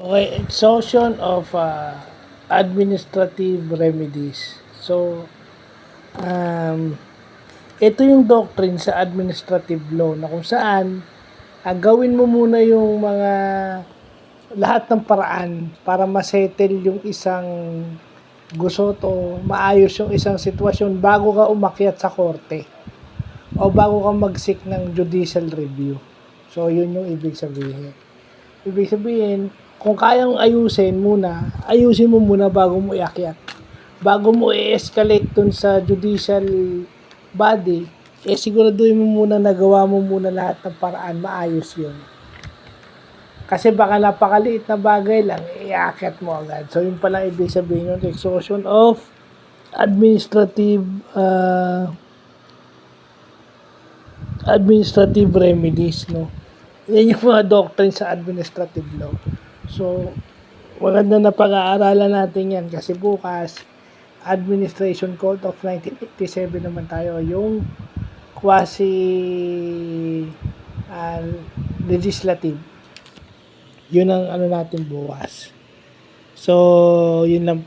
Okay, exhaustion of administrative remedies. So, ito yung doctrine sa administrative law na kung saan gawin mo muna yung mga lahat ng paraan para masettle yung isang gusot o maayos yung isang sitwasyon bago ka umakyat sa korte o bago ka mag-seek ng judicial review. So, yun yung ibig sabihin. Ibig sabihin, kung kayang ayusin mo muna bago mo iakyat. Bago mo i-escalate dun sa judicial body, siguraduhin mo muna nagawa mo muna lahat ng paraan, maayos yun. Kasi baka napakaliit na bagay lang, iakyat mo agad. So, yun palang ibig sabihin ng exhaustion of administrative remedies, no? Yan yung mga doctrine sa administrative law. So, maganda na pag-aaralan natin yan kasi bukas, Administration Code of 1987 naman tayo, yung quasi legislative. Yun ang ano natin bukas. So, yun lang.